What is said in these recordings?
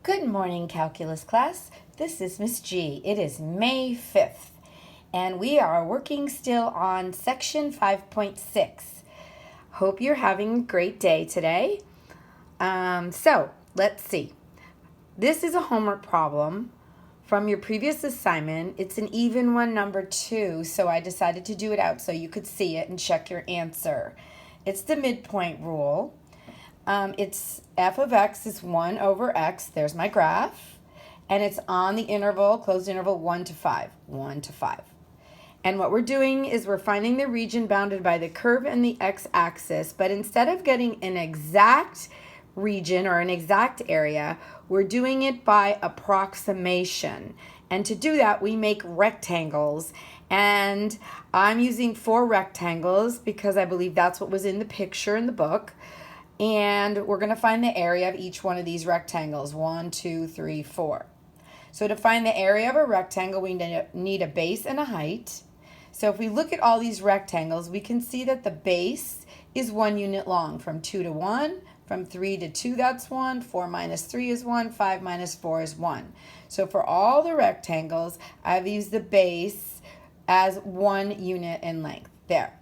Good morning, calculus class. This is Miss G. It is May 5th, and we are working still on section 5.6. Hope you're having a great day today. So let's see. This is a homework problem from your previous assignment. It's an even one, number 2, so I decided to do it out so you could see it and check your answer. It's the midpoint rule. It's f of x is 1 over x. There's my graph. And it's on the interval, closed interval, 1 to 5. 1 to 5. And what we're doing is we're finding the region bounded by the curve and the x-axis. But instead of getting an exact region or an exact area, we're doing it by approximation. And to do that, we make rectangles. And I'm using 4 rectangles because I believe that's what was in the picture in the book. And we're going to find the area of each one of these rectangles. 1, 2, 3, 4. So to find the area of a rectangle, we need a base and a height. So if we look at all these rectangles, we can see that the base is 1 unit long. From 2 to 1, from 3 to 2, that's 1. 4 minus 3 is 1. 5 minus 4 is 1. So for all the rectangles, I've used the base as 1 unit in length. There.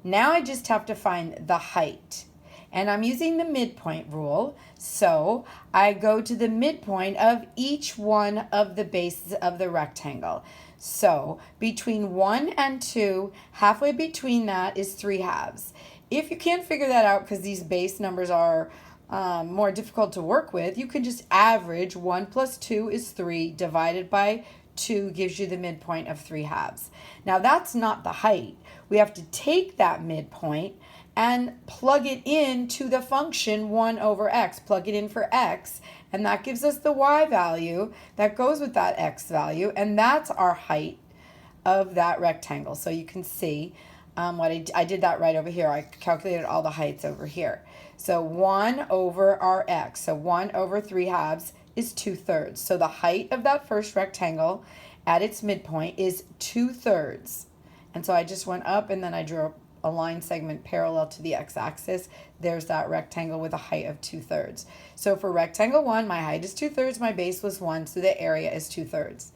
Now I just have to find the height. And I'm using the midpoint rule, so I go to the midpoint of each one of the bases of the rectangle. So between 1 and 2, halfway between that is 3/2. If you can't figure that out because these base numbers are more difficult to work with, you can just average 1 plus 2 is 3 divided by 2 gives you the midpoint of 3/2. Now that's not the height. We have to take that midpoint and plug it into the function 1 over x. Plug it in for x, and that gives us the y value that goes with that x value, and that's our height of that rectangle. So you can see what I did that right over here. I calculated all the heights over here. So 1 over our x, so 1 over 3/2 is 2/3. So the height of that first rectangle at its midpoint is 2/3. And so I just went up and then I drew a line segment parallel to the x-axis. There's that rectangle with a height of 2/3. So for rectangle 1, my height is 2/3, my base was 1, so the area is 2/3.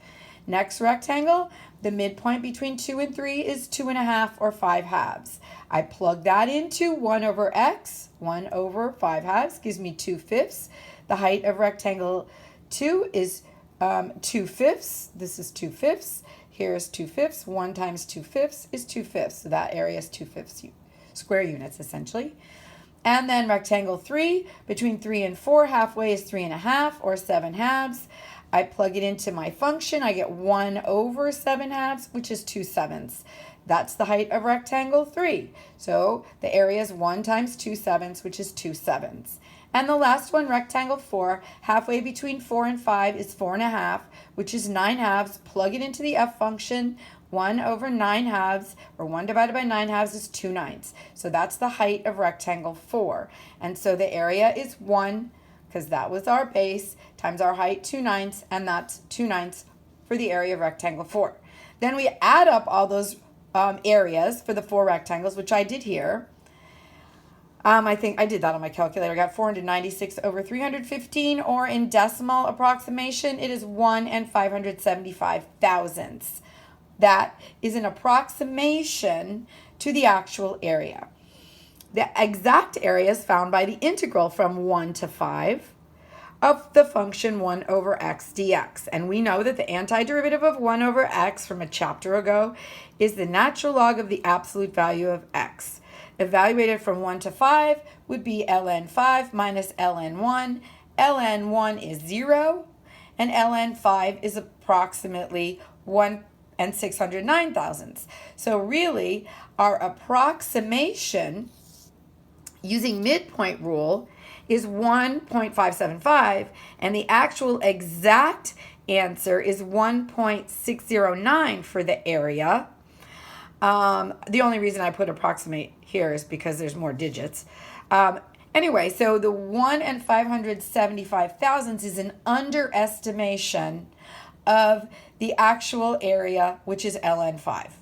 Next rectangle, the midpoint between 2 and 3 is 2.5 or 5/2. I plug that into 1 over x. 1 over 5/2 gives me 2/5. The height of rectangle 2 is 2/5. This is 2/5. Here is 2/5. 1 times 2/5 is 2/5. So that area is 2/5 square units, essentially. And then rectangle 3, between 3 and 4, halfway is 3.5 or 7/2. I plug it into my function. I get 1 over 7/2, which is 2/7. That's the height of rectangle 3. So the area is 1 times 2/7, which is 2/7. And the last one, rectangle 4, halfway between 4 and 5 is 4.5, which is 9/2. Plug it into the f function. 1 over 9/2, or 1 divided by 9/2 is 2/9. So that's the height of rectangle 4. And so the area is 1, because that was our base, times our height, 2/9, and that's 2/9 for the area of rectangle 4. Then we add up all those areas for the 4 rectangles, which I did here. I think I did that on my calculator. I got 496 over 315, or in decimal approximation, it is 1 and 575 thousandths. That is an approximation to the actual area. The exact area is found by the integral from 1 to 5 of the function 1 over x dx. And we know that the antiderivative of 1 over x from a chapter ago is the natural log of the absolute value of x. Evaluated from 1 to 5 would be ln 5 minus ln 1. ln 1 is 0, and ln 5 is approximately 1 and 609 thousandths. So really, our approximation using midpoint rule is 1.575, and the actual exact answer is 1.609 for the area. The only reason I put approximate here is because there's more digits. Anyway, so the 1 and 575 thousandths is an underestimation of the actual area, which is ln 5.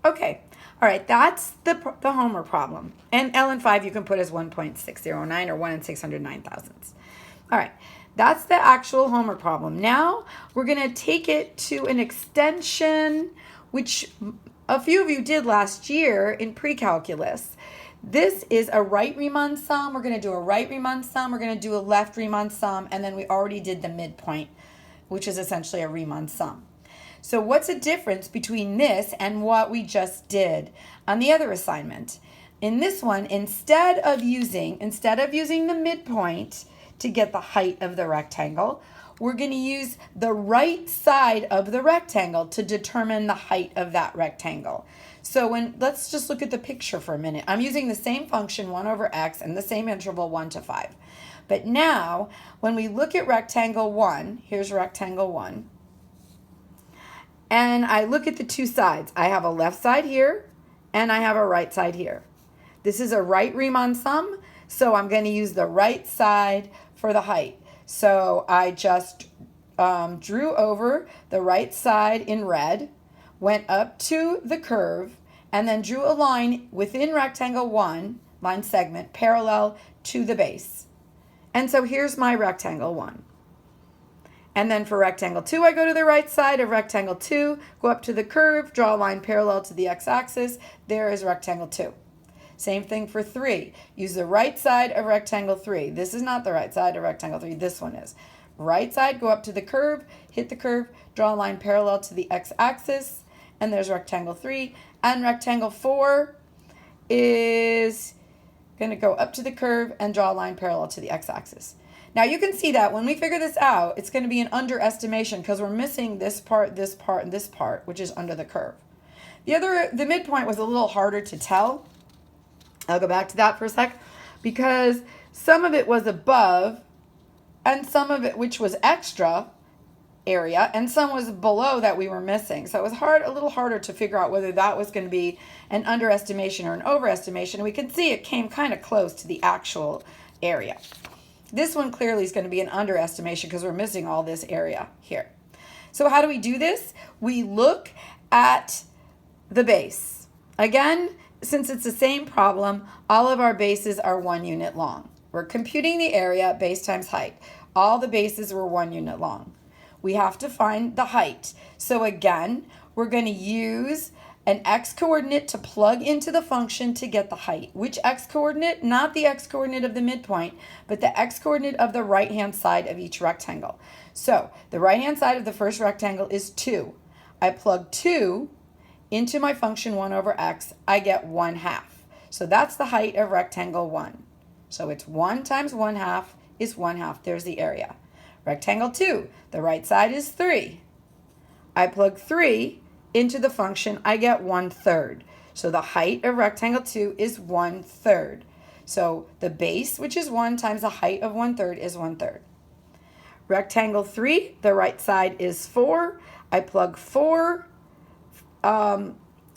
Okay, all right, that's the homework problem. And ln 5 you can put as 1.609 or 1 and 609 thousandths. All right, that's the actual homework problem. Now we're going to take it to an extension, which a few of you did last year in pre-calculus. This is a right Riemann sum. We're going to do a right Riemann sum. We're going to do a left Riemann sum. And then we already did the midpoint, which is essentially a Riemann sum. So what's the difference between this and what we just did on the other assignment? In this one, instead of using the midpoint to get the height of the rectangle, we're going to use the right side of the rectangle to determine the height of that rectangle. So let's just look at the picture for a minute. I'm using the same function 1 over x and the same interval 1 to 5. But now, when we look at rectangle 1, here's rectangle 1, and I look at the two sides. I have a left side here, and I have a right side here. This is a right Riemann sum, so I'm going to use the right side for the height. So I just drew over the right side in red, went up to the curve, and then drew a line within rectangle 1, line segment, parallel to the base. And so here's my rectangle 1. And then for rectangle 2, I go to the right side of rectangle 2, go up to the curve, draw a line parallel to the x-axis. There is rectangle 2. Same thing for 3. Use the right side of rectangle 3. This is not the right side of rectangle 3. This one is. Right side, go up to the curve, hit the curve, draw a line parallel to the x-axis, and there's rectangle 3. And rectangle 4 is going to go up to the curve and draw a line parallel to the x-axis. Now you can see that when we figure this out, it's going to be an underestimation because we're missing this part, and this part, which is under the curve. The midpoint was a little harder to tell. I'll go back to that for a sec, because some of it was above and some of it which was extra area and some was below that we were missing. So it was a little harder to figure out whether that was going to be an underestimation or an overestimation. We can see it came kind of close to the actual area. This one clearly is going to be an underestimation because we're missing all this area here. So how do we do this? We look at the base. Again, since it's the same problem, all of our bases are 1 unit long. We're computing the area, base times height. All the bases were 1 unit long. We have to find the height. So again, we're going to use an x-coordinate to plug into the function to get the height. Which x-coordinate? Not the x-coordinate of the midpoint, but the x-coordinate of the right-hand side of each rectangle. So the right-hand side of the first rectangle is 2. I plug 2 into my function 1 over x, I get 1/2. So that's the height of rectangle 1. So it's 1 times 1/2 is 1/2. There's the area. Rectangle 2, the right side is 3. I plug 3 into the function, I get 1/3. So the height of rectangle 2 is 1/3. So the base, which is 1, times the height of 1/3 is 1/3. Rectangle 3, the right side is 4. I plug 4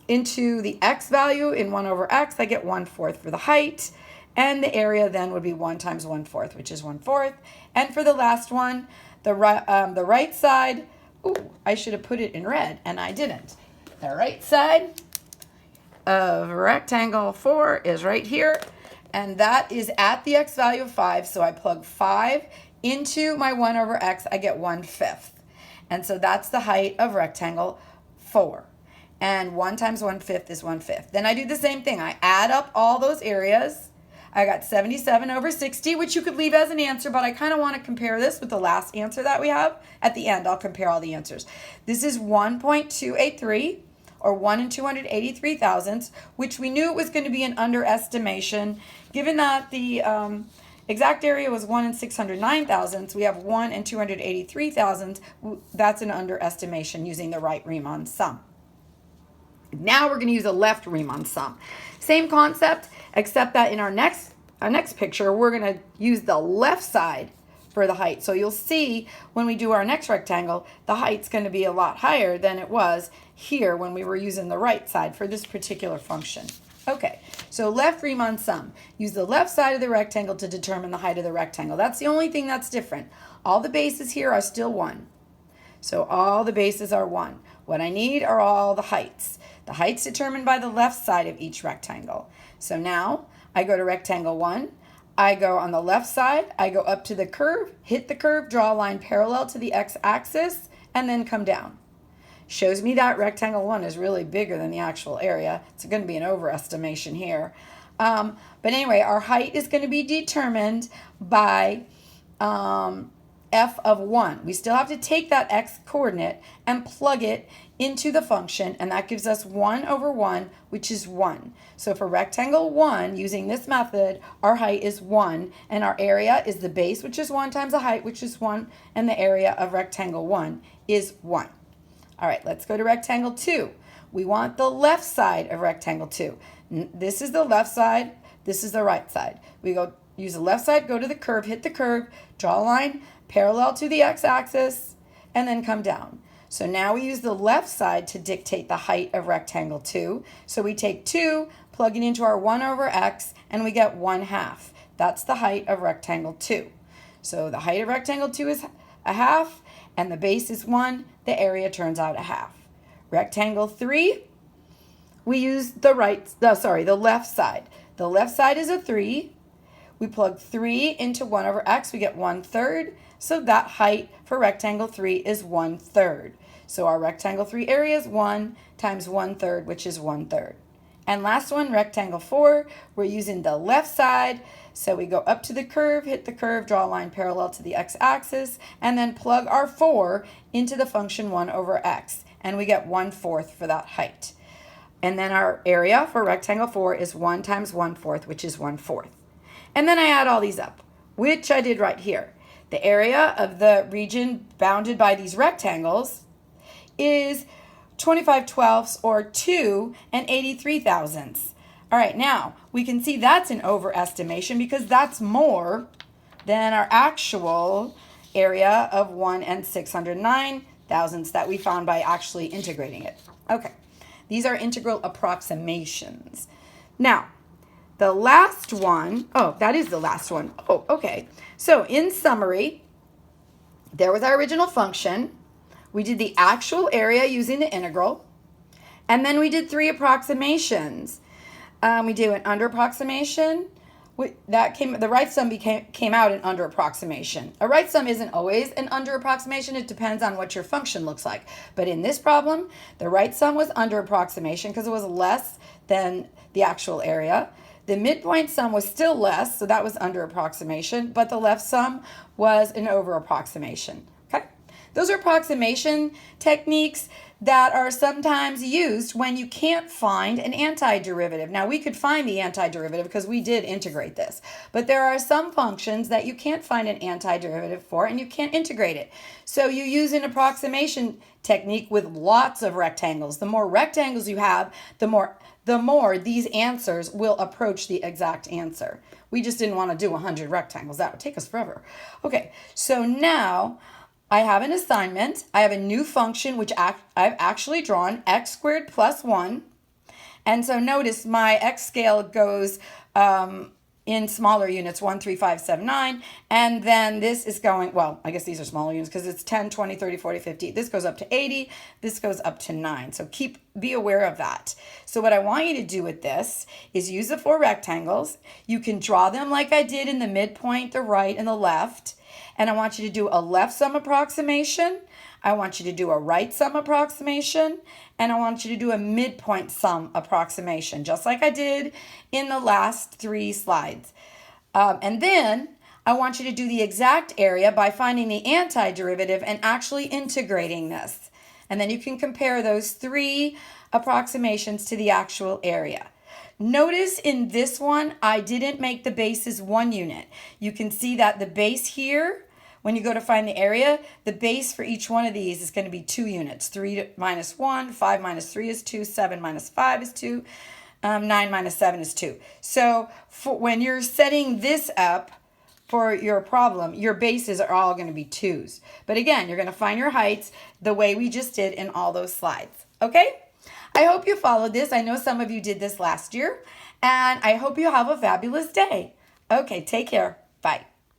into the x value in 1 over x, I get 1/4 for the height. And the area then would be 1 times 1/4, which is 1/4. And for the last one, the right side, I should have put it in red, and I didn't. The right side of rectangle 4 is right here, and that is at the x value of 5. So I plug 5 into my 1 over x, I get 1/5. And so that's the height of rectangle 4. And 1 times 1/5 is 1/5. Then I do the same thing. I add up all those areas. I got 77 over 60, which you could leave as an answer, but I kind of want to compare this with the last answer that we have. At the end, I'll compare all the answers. This is 1.283, or 1 in 283 thousandths, which we knew it was going to be an underestimation. Given that the exact area was 1 in 609 thousandths, we have 1 in 283 thousandths. That's an underestimation using the right Riemann sum. Now we're going to use a left Riemann sum. Same concept, except that in our next picture, we're going to use the left side for the height. So you'll see when we do our next rectangle, the height's going to be a lot higher than it was here when we were using the right side for this particular function. Okay, so left Riemann sum. Use the left side of the rectangle to determine the height of the rectangle. That's the only thing that's different. All the bases here are still 1. So all the bases are 1. What I need are all the heights. The height's determined by the left side of each rectangle. So now I go to rectangle 1. I go on the left side, I go up to the curve, hit the curve, draw a line parallel to the x-axis, and then come down. Shows me that rectangle 1 is really bigger than the actual area. It's going to be an overestimation here. But anyway, our height is going to be determined by f of 1. We still have to take that x coordinate and plug it into the function, and that gives us 1 over 1, which is 1. So for rectangle 1, using this method, our height is 1, and our area is the base, which is 1, times the height, which is 1, and the area of rectangle 1 is 1. All right, let's go to rectangle 2. We want the left side of rectangle 2. This is the left side, this is the right side. We go use the left side, go to the curve, hit the curve, draw a line parallel to the x-axis, and then come down. So now we use the left side to dictate the height of rectangle 2. So we take 2, plug it into our 1 over x, and we get 1/2. That's the height of rectangle 2. So the height of rectangle 2 is 1/2, and the base is 1. The area turns out 1/2. Rectangle 3, we use the left side. The left side is a 3. We plug 3 into 1 over x, we get 1/3. So that height for rectangle 3 is 1/3. So our rectangle 3 area is 1 times 1/3, which is 1/3. And last one, rectangle 4, we're using the left side. So we go up to the curve, hit the curve, draw a line parallel to the x-axis, and then plug our 4 into the function 1 over x. And we get 1/4 for that height. And then our area for rectangle 4 is 1 times 1/4, which is 1/4. And then I add all these up, which I did right here. The area of the region bounded by these rectangles is 25/12 or 2 83/1000. All right, now we can see that's an overestimation because that's more than our actual area of 1 609,000 that we found by actually integrating it. Okay, these are integral approximations. Now, the last one, oh, that is the last one. Oh, okay. So in summary, there was our original function. We did the actual area using the integral. And then we did 3 approximations. We do an under approximation. The right sum came out an under approximation. A right sum isn't always an under approximation. It depends on what your function looks like. But in this problem, the right sum was under approximation because it was less than the actual area. The midpoint sum was still less, so that was under approximation, but the left sum was an over approximation. Okay? Those are approximation techniques that are sometimes used when you can't find an antiderivative. Now, we could find the antiderivative because we did integrate this, but there are some functions that you can't find an antiderivative for and you can't integrate it. So you use an approximation technique with lots of rectangles. The more rectangles you have, the more these answers will approach the exact answer. We just didn't want to do 100 rectangles. That would take us forever. Okay, so now I have an assignment. I have a new function which I've actually drawn, x squared plus 1. And so notice my x scale goes in smaller units, 1, 3, 5, 7, 9. And then this is going, well, I guess these are smaller units because it's 10, 20, 30, 40, 50. This goes up to 80. This goes up to 9. So be aware of that. So what I want you to do with this is use the 4 rectangles. You can draw them like I did in the midpoint, the right, and the left. And I want you to do a left sum approximation. I want you to do a right sum approximation. And I want you to do a midpoint sum approximation, just like I did in the last 3 slides. And then I want you to do the exact area by finding the antiderivative and actually integrating this. And then you can compare those 3 approximations to the actual area. Notice in this one, I didn't make the bases 1 unit. You can see that the base here, when you go to find the area, the base for each one of these is going to be 2 units. 3 minus 1, 5 minus 3 is 2, 7 minus 5 is 2, 9 minus 7 is 2. So when you're setting this up for your problem, your bases are all going to be 2s. But again, you're going to find your heights the way we just did in all those slides. Okay? I hope you followed this. I know some of you did this last year. And I hope you have a fabulous day. Okay, take care. Bye.